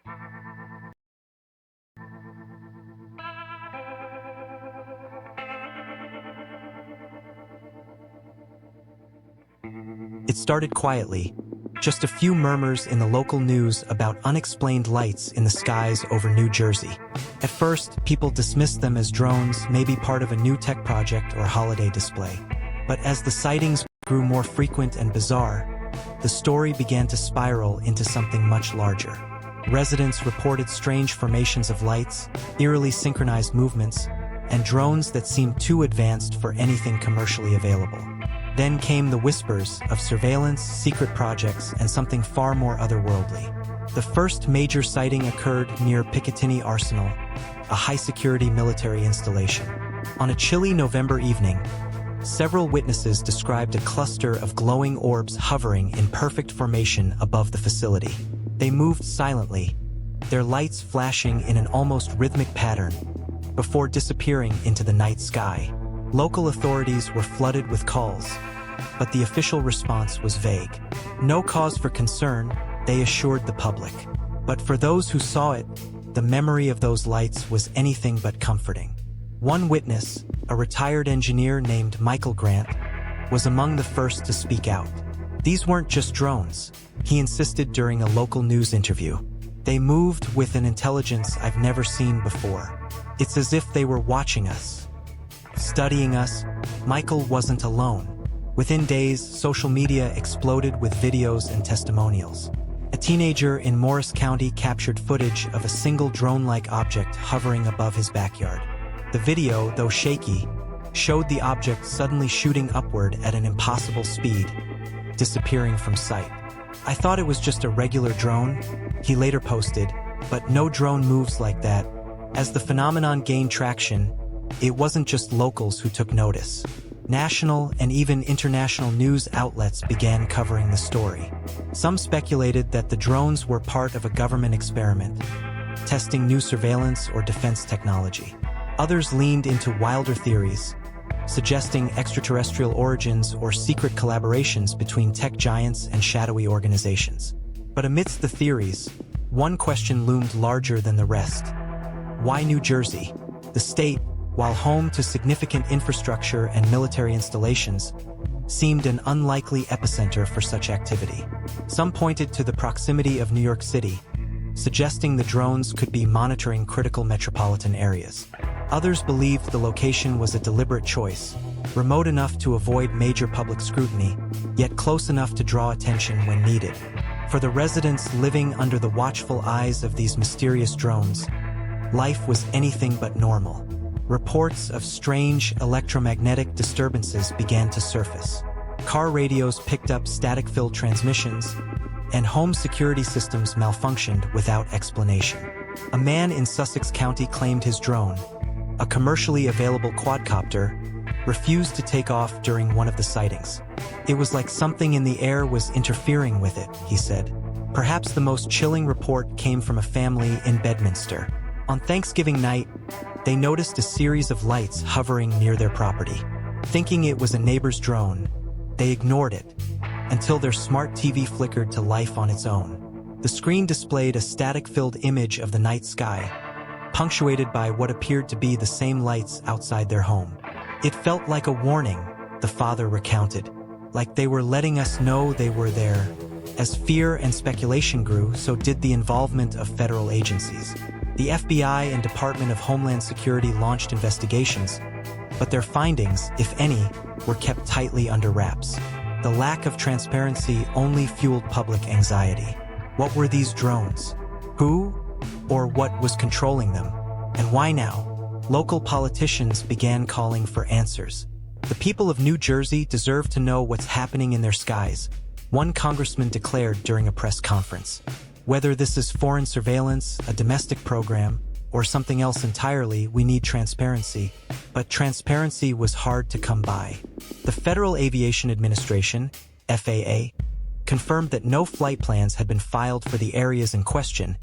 It started quietly, just a few murmurs in the local news about unexplained lights in the skies over New Jersey. At first, people dismissed them as drones, maybe part of a new tech project or holiday display. But as the sightings grew more frequent and bizarre, the story began to spiral into something much larger. Residents reported strange formations of lights, eerily synchronized movements, and drones that seemed too advanced for anything commercially available. Then came the whispers of surveillance, secret projects, and something far more otherworldly. The first major sighting occurred near Picatinny Arsenal, a high-security military installation. On a chilly November evening, several witnesses described a cluster of glowing orbs hovering in perfect formation above the facility. They moved silently, their lights flashing in an almost rhythmic pattern, before disappearing into the night sky. Local authorities were flooded with calls, but the official response was vague. No cause for concern, they assured the public. But for those who saw it, the memory of those lights was anything but comforting. One witness, a retired engineer named Michael Grant, was among the first to speak out. These weren't just drones, he insisted during a local news interview. They moved with an intelligence I've never seen before. It's as if they were watching us, studying us. Michael wasn't alone. Within days, social media exploded with videos and testimonials. A teenager in Morris County captured footage of a single drone-like object hovering above his backyard. The video, though shaky, showed the object suddenly shooting upward at an impossible speed, disappearing from sight. "I thought it was just a regular drone," he later posted, "but no drone moves like that." As the phenomenon gained traction, it wasn't just locals who took notice. National and even international news outlets began covering the story. Some speculated that the drones were part of a government experiment, testing new surveillance or defense technology. Others leaned into wilder theories, suggesting extraterrestrial origins or secret collaborations between tech giants and shadowy organizations. But amidst the theories, one question loomed larger than the rest. Why New Jersey? The state, while home to significant infrastructure and military installations, seemed an unlikely epicenter for such activity. Some pointed to the proximity of New York City, suggesting the drones could be monitoring critical metropolitan areas. Others believed the location was a deliberate choice, remote enough to avoid major public scrutiny, yet close enough to draw attention when needed. For the residents living under the watchful eyes of these mysterious drones, life was anything but normal. Reports of strange electromagnetic disturbances began to surface. Car radios picked up static-filled transmissions, and home security systems malfunctioned without explanation. A man in Sussex County claimed his drone, a commercially available quadcopter, refused to take off during one of the sightings. "It was like something in the air was interfering with it," he said. Perhaps the most chilling report came from a family in Bedminster. On Thanksgiving night, they noticed a series of lights hovering near their property. Thinking it was a neighbor's drone, they ignored it, until their smart TV flickered to life on its own. The screen displayed a static-filled image of the night sky, punctuated by what appeared to be the same lights outside their home. "It felt like a warning," the father recounted, "like they were letting us know they were there." As fear and speculation grew, so did the involvement of federal agencies. The FBI and Department of Homeland Security launched investigations, but their findings, if any, were kept tightly under wraps. The lack of transparency only fueled public anxiety. What were these drones? Who or what was controlling them? And why now? Local politicians began calling for answers. The people of New Jersey deserve to know what's happening in their skies, one congressman declared during a press conference. Whether this is foreign surveillance, a domestic program, or something else entirely, we need transparency. But transparency was hard to come by. The Federal Aviation Administration, FAA, confirmed that no flight plans had been filed for the areas in question,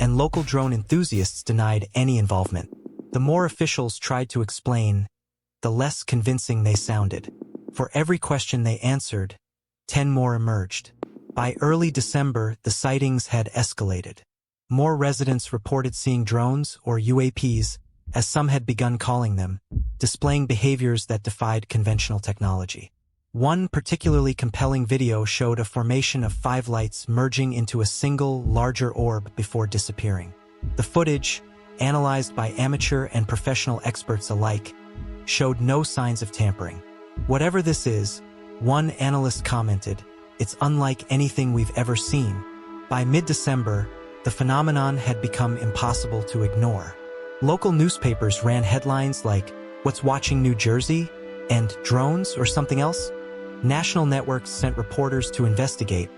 and local drone enthusiasts denied any involvement. The more officials tried to explain, the less convincing they sounded. For every question they answered, 10 more emerged. By early December, the sightings had escalated. More residents reported seeing drones, or UAPs, as some had begun calling them, displaying behaviors that defied conventional technology. One particularly compelling video showed a formation of 5 lights merging into a single, larger orb before disappearing. The footage, analyzed by amateur and professional experts alike, showed no signs of tampering. Whatever this is, one analyst commented, "It's unlike anything we've ever seen." By mid-December, the phenomenon had become impossible to ignore. Local newspapers ran headlines like, "What's watching New Jersey?" and "Drones or something else?" National networks sent reporters to investigate,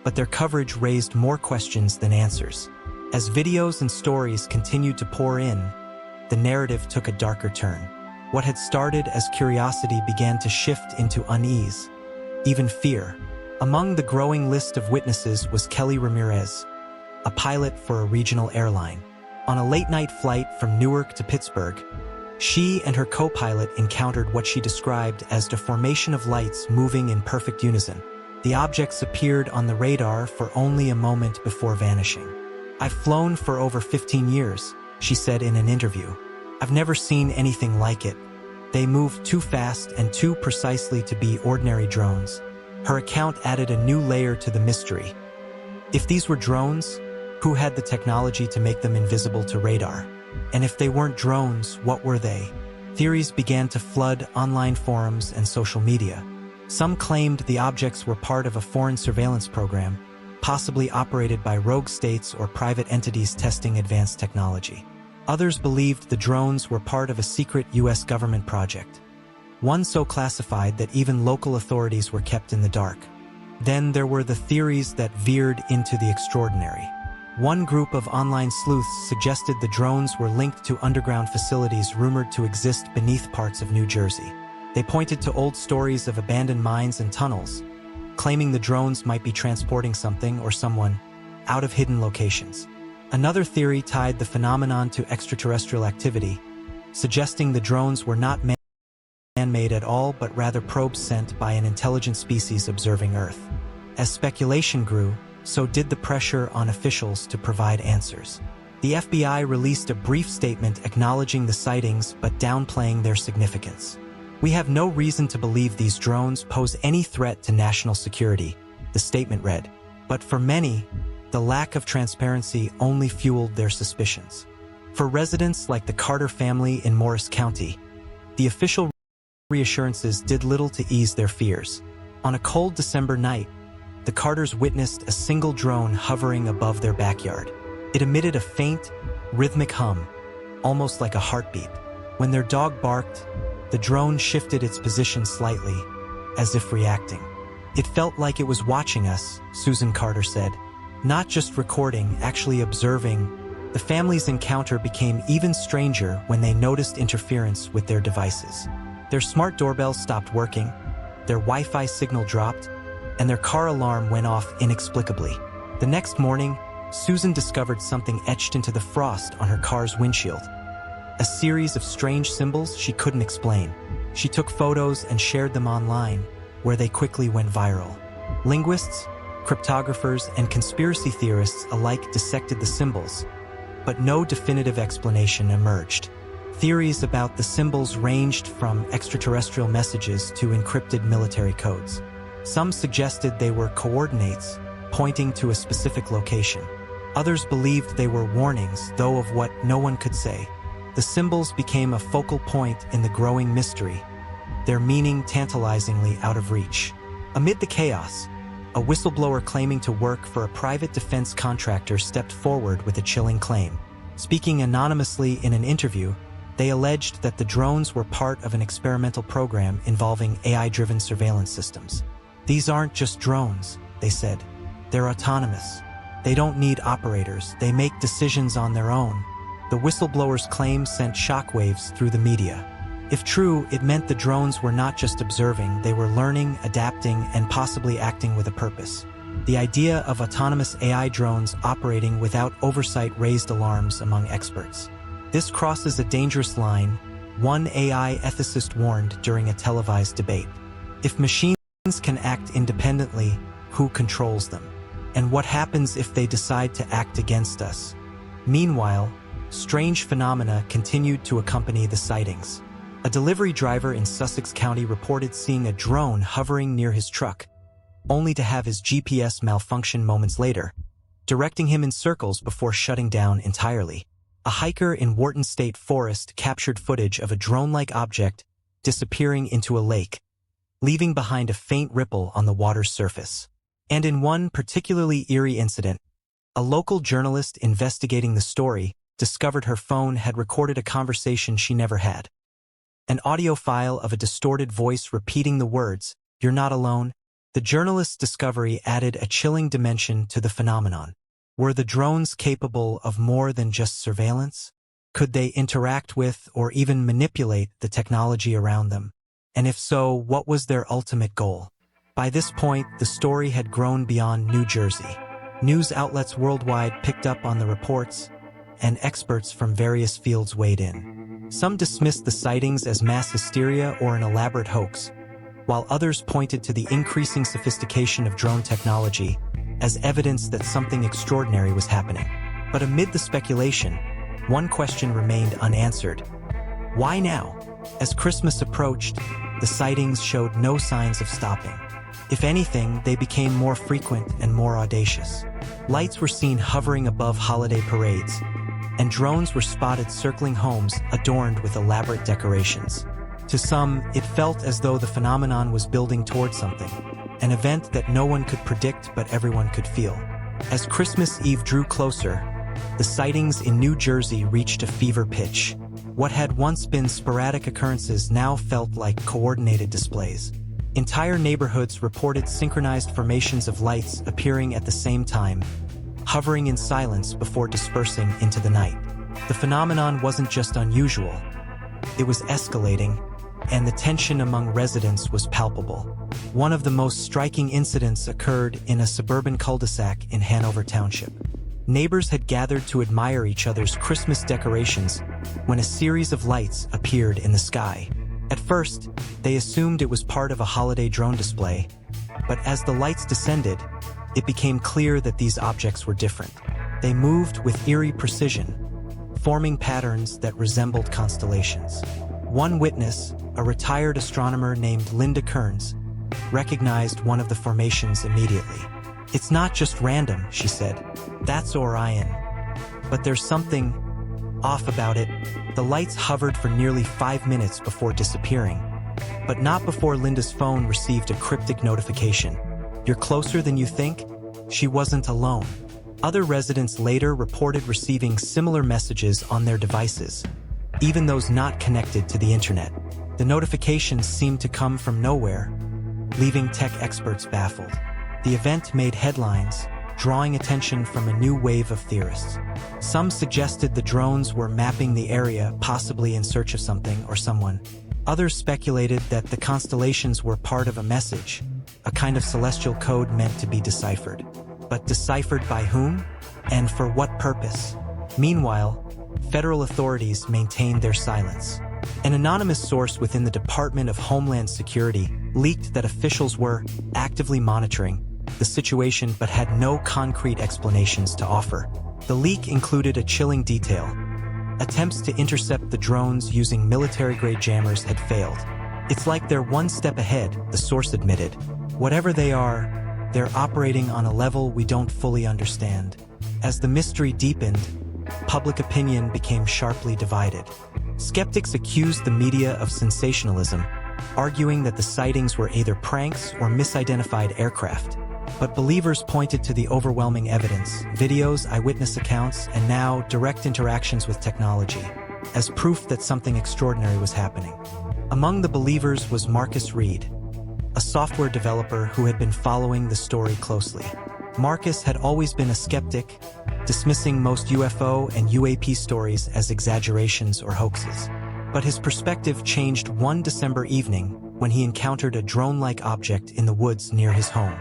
but their coverage raised more questions than answers. As videos and stories continued to pour in, the narrative took a darker turn. What had started as curiosity began to shift into unease, even fear. Among the growing list of witnesses was Kelly Ramirez, a pilot for a regional airline. On a late-night flight from Newark to Pittsburgh, she and her co-pilot encountered what she described as the formation of lights moving in perfect unison. The objects appeared on the radar for only a moment before vanishing. "I've flown for over 15 years, she said in an interview. "I've never seen anything like it. They moved too fast and too precisely to be ordinary drones." Her account added a new layer to the mystery. If these were drones, who had the technology to make them invisible to radar? And if they weren't drones, what were they? Theories began to flood online forums and social media. Some claimed the objects were part of a foreign surveillance program, possibly operated by rogue states or private entities testing advanced technology. Others believed the drones were part of a secret U.S. government project, one so classified that even local authorities were kept in the dark. Then there were the theories that veered into the extraordinary. One group of online sleuths suggested the drones were linked to underground facilities rumored to exist beneath parts of New Jersey. They pointed to old stories of abandoned mines and tunnels, claiming the drones might be transporting something or someone out of hidden locations. Another theory tied the phenomenon to extraterrestrial activity, suggesting the drones were not man-made at all but rather probes sent by an intelligent species observing Earth. As speculation grew, so did the pressure on officials to provide answers. The FBI released a brief statement acknowledging the sightings but downplaying their significance. "We have no reason to believe these drones pose any threat to national security," the statement read. But for many, the lack of transparency only fueled their suspicions. For residents like the Carter family in Morris County, the official reassurances did little to ease their fears. On a cold December night, the Carters witnessed a single drone hovering above their backyard. It emitted a faint, rhythmic hum, almost like a heartbeat. When their dog barked, the drone shifted its position slightly, as if reacting. "It felt like it was watching us," Susan Carter said. "Not just recording, actually observing." The family's encounter became even stranger when they noticed interference with their devices. Their smart doorbell stopped working, their Wi-Fi signal dropped, and their car alarm went off inexplicably. The next morning, Susan discovered something etched into the frost on her car's windshield. A series of strange symbols she couldn't explain. She took photos and shared them online, where they quickly went viral. Linguists, cryptographers, and conspiracy theorists alike dissected the symbols, but no definitive explanation emerged. Theories about the symbols ranged from extraterrestrial messages to encrypted military codes. Some suggested they were coordinates, pointing to a specific location. Others believed they were warnings, though of what no one could say. The symbols became a focal point in the growing mystery, their meaning tantalizingly out of reach. Amid the chaos, a whistleblower claiming to work for a private defense contractor stepped forward with a chilling claim. Speaking anonymously in an interview, they alleged that the drones were part of an experimental program involving AI-driven surveillance systems. "These aren't just drones," they said. "They're autonomous. They don't need operators. They make decisions on their own." The whistleblower's claim sent shockwaves through the media. If true, it meant the drones were not just observing, they were learning, adapting, and possibly acting with a purpose. The idea of autonomous AI drones operating without oversight raised alarms among experts. "This crosses a dangerous line," one AI ethicist warned during a televised debate. "If machines can act independently, who controls them? And what happens if they decide to act against us?" Meanwhile, strange phenomena continued to accompany the sightings. A delivery driver in Sussex County reported seeing a drone hovering near his truck, only to have his GPS malfunction moments later, directing him in circles before shutting down entirely. A hiker in Wharton State Forest captured footage of a drone-like object disappearing into a lake, leaving behind a faint ripple on the water's surface. And in one particularly eerie incident, a local journalist investigating the story discovered her phone had recorded a conversation she never had. An audio file of a distorted voice repeating the words, "You're not alone." The journalist's discovery added a chilling dimension to the phenomenon. Were the drones capable of more than just surveillance? Could they interact with or even manipulate the technology around them? And if so, what was their ultimate goal? By this point, the story had grown beyond New Jersey. News outlets worldwide picked up on the reports, and experts from various fields weighed in. Some dismissed the sightings as mass hysteria or an elaborate hoax, while others pointed to the increasing sophistication of drone technology as evidence that something extraordinary was happening. But amid the speculation, one question remained unanswered. Why now? As Christmas approached, the sightings showed no signs of stopping. If anything, they became more frequent and more audacious. Lights were seen hovering above holiday parades, and drones were spotted circling homes adorned with elaborate decorations. To some, it felt as though the phenomenon was building toward something, an event that no one could predict but everyone could feel. As Christmas Eve drew closer, the sightings in New Jersey reached a fever pitch. What had once been sporadic occurrences now felt like coordinated displays. Entire neighborhoods reported synchronized formations of lights appearing at the same time, hovering in silence before dispersing into the night. The phenomenon wasn't just unusual, it was escalating, and the tension among residents was palpable. One of the most striking incidents occurred in a suburban cul-de-sac in Hanover Township. Neighbors had gathered to admire each other's Christmas decorations when a series of lights appeared in the sky. At first, they assumed it was part of a holiday drone display, but as the lights descended, it became clear that these objects were different. They moved with eerie precision, forming patterns that resembled constellations. One witness, a retired astronomer named Linda Kearns, recognized one of the formations immediately. "It's not just random," she said. "That's Orion. But there's something off about it." The lights hovered for nearly 5 minutes before disappearing, but not before Linda's phone received a cryptic notification. "You're closer than you think?" She wasn't alone. Other residents later reported receiving similar messages on their devices, even those not connected to the internet. The notifications seemed to come from nowhere, leaving tech experts baffled. The event made headlines, drawing attention from a new wave of theorists. Some suggested the drones were mapping the area, possibly in search of something or someone. Others speculated that the constellations were part of a message, a kind of celestial code meant to be deciphered. But deciphered by whom? And for what purpose? Meanwhile, federal authorities maintained their silence. An anonymous source within the Department of Homeland Security leaked that officials were actively monitoring the situation but had no concrete explanations to offer. The leak included a chilling detail. Attempts to intercept the drones using military-grade jammers had failed. "It's like they're one step ahead," the source admitted. "Whatever they are, they're operating on a level we don't fully understand." As the mystery deepened, public opinion became sharply divided. Skeptics accused the media of sensationalism, arguing that the sightings were either pranks or misidentified aircraft. But believers pointed to the overwhelming evidence, videos, eyewitness accounts, and now direct interactions with technology, as proof that something extraordinary was happening. Among the believers was Marcus Reed, a software developer who had been following the story closely. Marcus had always been a skeptic, dismissing most UFO and UAP stories as exaggerations or hoaxes. But his perspective changed one December evening when he encountered a drone-like object in the woods near his home.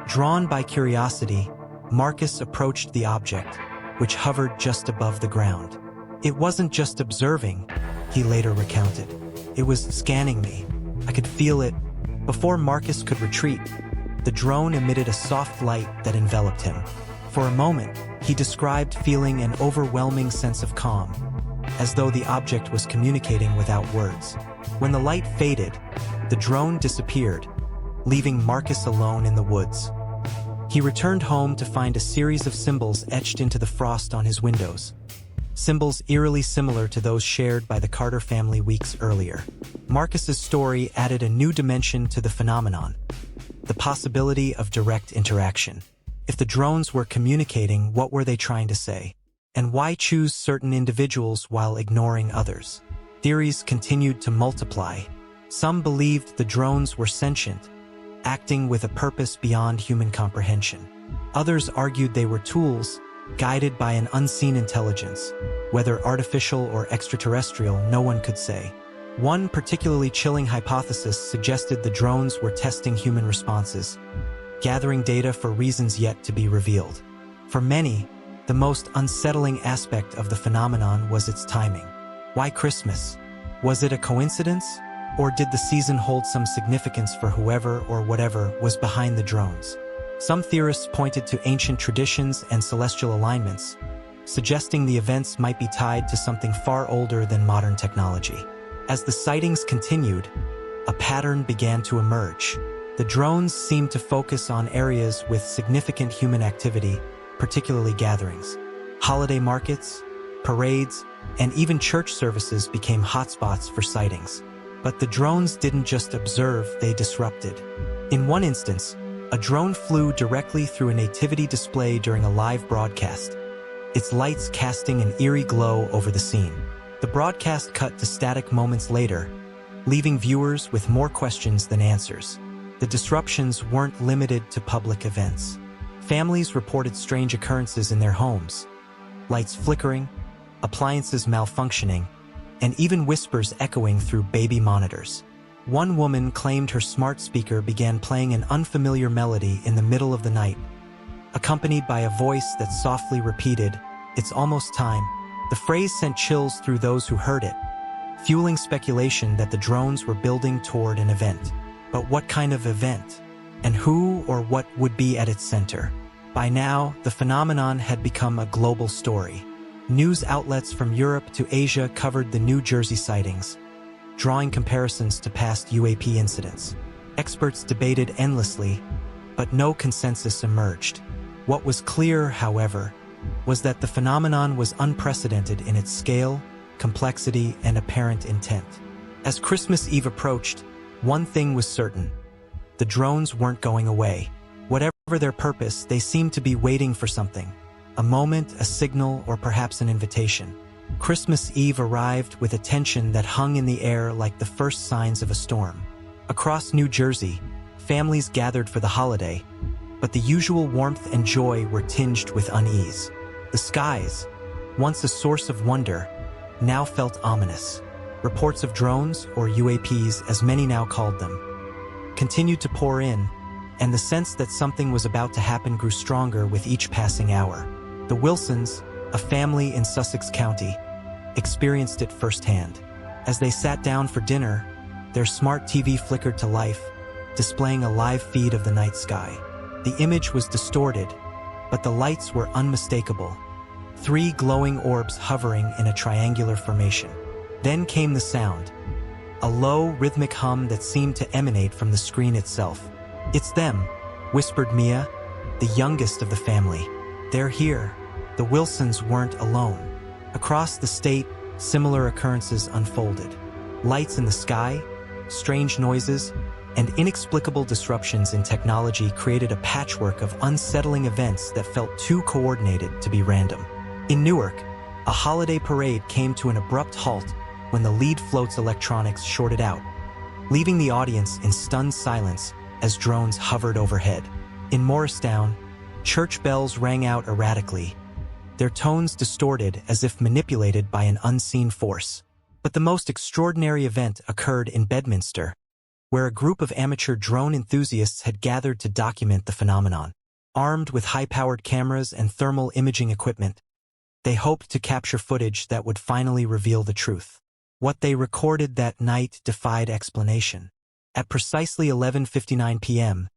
Drawn by curiosity, Marcus approached the object, which hovered just above the ground. "It wasn't just observing," he later recounted. "It was scanning me. I could feel it." Before Marcus could retreat, the drone emitted a soft light that enveloped him. For a moment, he described feeling an overwhelming sense of calm, as though the object was communicating without words. When the light faded, the drone disappeared, leaving Marcus alone in the woods. He returned home to find a series of symbols etched into the frost on his windows. Symbols eerily similar to those shared by the Carter family weeks earlier. Marcus's story added a new dimension to the phenomenon, the possibility of direct interaction. If the drones were communicating, what were they trying to say? And why choose certain individuals while ignoring others? Theories continued to multiply. Some believed the drones were sentient, acting with a purpose beyond human comprehension. Others argued they were tools, guided by an unseen intelligence. Whether artificial or extraterrestrial, no one could say. One particularly chilling hypothesis suggested the drones were testing human responses, gathering data for reasons yet to be revealed. For many, the most unsettling aspect of the phenomenon was its timing. Why Christmas? Was it a coincidence? Or did the season hold some significance for whoever or whatever was behind the drones? Some theorists pointed to ancient traditions and celestial alignments, suggesting the events might be tied to something far older than modern technology. As the sightings continued, a pattern began to emerge. The drones seemed to focus on areas with significant human activity, particularly gatherings. Holiday markets, parades, and even church services became hotspots for sightings. But the drones didn't just observe, they disrupted. In one instance, a drone flew directly through a nativity display during a live broadcast, its lights casting an eerie glow over the scene. The broadcast cut to static moments later, leaving viewers with more questions than answers. The disruptions weren't limited to public events. Families reported strange occurrences in their homes, lights flickering, appliances malfunctioning, and even whispers echoing through baby monitors. One woman claimed her smart speaker began playing an unfamiliar melody in the middle of the night, accompanied by a voice that softly repeated, "It's almost time." The phrase sent chills through those who heard it, fueling speculation that the drones were building toward an event. But what kind of event? And who or what would be at its center? By now, the phenomenon had become a global story. News outlets from Europe to Asia covered the New Jersey sightings, drawing comparisons to past UAP incidents. Experts debated endlessly, but no consensus emerged. What was clear, however, was that the phenomenon was unprecedented in its scale, complexity, and apparent intent. As Christmas Eve approached, one thing was certain: the drones weren't going away. Whatever their purpose, they seemed to be waiting for something. A moment, a signal, or perhaps an invitation. Christmas Eve arrived with a tension that hung in the air like the first signs of a storm. Across New Jersey, families gathered for the holiday, but the usual warmth and joy were tinged with unease. The skies, once a source of wonder, now felt ominous. Reports of drones, or UAPs as many now called them, continued to pour in, and the sense that something was about to happen grew stronger with each passing hour. The Wilsons, a family in Sussex County, experienced it firsthand. As they sat down for dinner, their smart TV flickered to life, displaying a live feed of the night sky. The image was distorted, but the lights were unmistakable. 3 glowing orbs hovering in a triangular formation. Then came the sound, a low, rhythmic hum that seemed to emanate from the screen itself. "It's them," whispered Mia, the youngest of the family. "They're here." The Wilsons weren't alone. Across the state, similar occurrences unfolded. Lights in the sky, strange noises, and inexplicable disruptions in technology created a patchwork of unsettling events that felt too coordinated to be random. In Newark, a holiday parade came to an abrupt halt when the lead float's electronics shorted out, leaving the audience in stunned silence as drones hovered overhead. In Morristown, church bells rang out erratically, their tones distorted as if manipulated by an unseen force. But the most extraordinary event occurred in Bedminster, where a group of amateur drone enthusiasts had gathered to document the phenomenon. Armed with high-powered cameras and thermal imaging equipment, they hoped to capture footage that would finally reveal the truth. What they recorded that night defied explanation. At precisely 11:59 p.m.,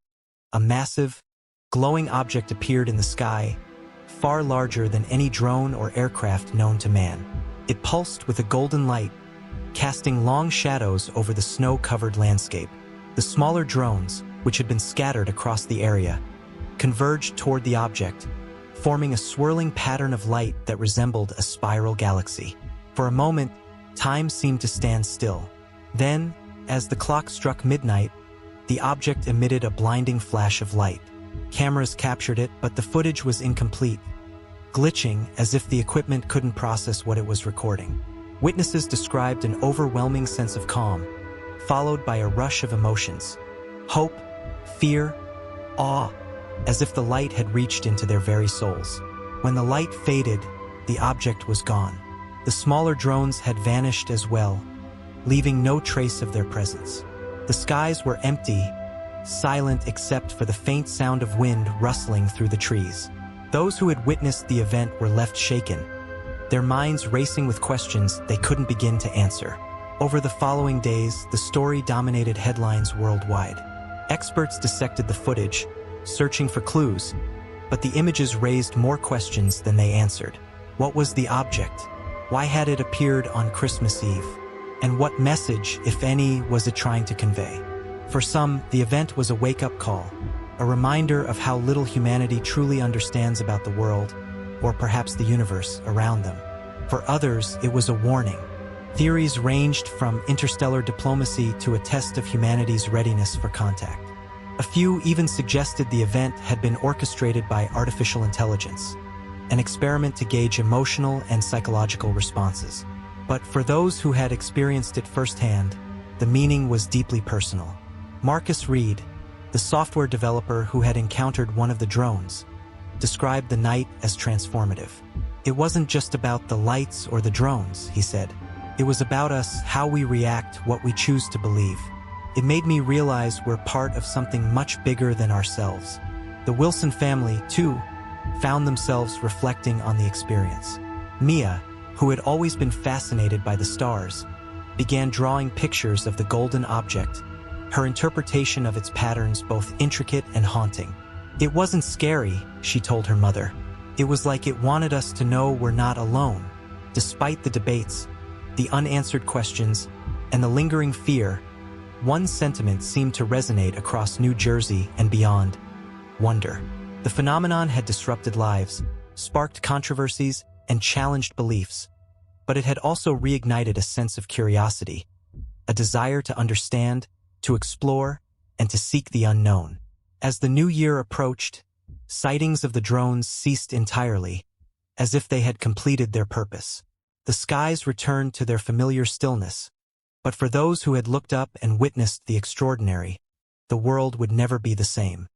a massive, glowing object appeared in the sky, far larger than any drone or aircraft known to man. It pulsed with a golden light, casting long shadows over the snow-covered landscape. The smaller drones, which had been scattered across the area, converged toward the object, forming a swirling pattern of light that resembled a spiral galaxy. For a moment, time seemed to stand still. Then, as the clock struck midnight, the object emitted a blinding flash of light. Cameras captured it, but the footage was incomplete, glitching as if the equipment couldn't process what it was recording. Witnesses described an overwhelming sense of calm, followed by a rush of emotions: hope, fear, awe, as if the light had reached into their very souls. When the light faded, the object was gone. The smaller drones had vanished as well, leaving no trace of their presence. The skies were empty, silent except for the faint sound of wind rustling through the trees. Those who had witnessed the event were left shaken, their minds racing with questions they couldn't begin to answer. Over the following days, the story dominated headlines worldwide. Experts dissected the footage, searching for clues, but the images raised more questions than they answered. What was the object? Why had it appeared on Christmas Eve? And what message, if any, was it trying to convey? For some, the event was a wake-up call, a reminder of how little humanity truly understands about the world, or perhaps the universe around them. For others, it was a warning. Theories ranged from interstellar diplomacy to a test of humanity's readiness for contact. A few even suggested the event had been orchestrated by artificial intelligence, an experiment to gauge emotional and psychological responses. But for those who had experienced it firsthand, the meaning was deeply personal. Marcus Reed, the software developer who had encountered one of the drones, described the night as transformative. It wasn't just about the lights or the drones, he said. It was about us, how we react, what we choose to believe. It made me realize we're part of something much bigger than ourselves. The Wilson family, too, found themselves reflecting on the experience. Mia, who had always been fascinated by the stars, began drawing pictures of the golden object, her interpretation of its patterns both intricate and haunting. It wasn't scary, she told her mother. It was like it wanted us to know we're not alone. Despite the debates, the unanswered questions, and the lingering fear, one sentiment seemed to resonate across New Jersey and beyond: wonder. The phenomenon had disrupted lives, sparked controversies, and challenged beliefs, but it had also reignited a sense of curiosity, a desire to understand, to explore, and to seek the unknown. As the new year approached, sightings of the drones ceased entirely, as if they had completed their purpose. The skies returned to their familiar stillness, but for those who had looked up and witnessed the extraordinary, the world would never be the same.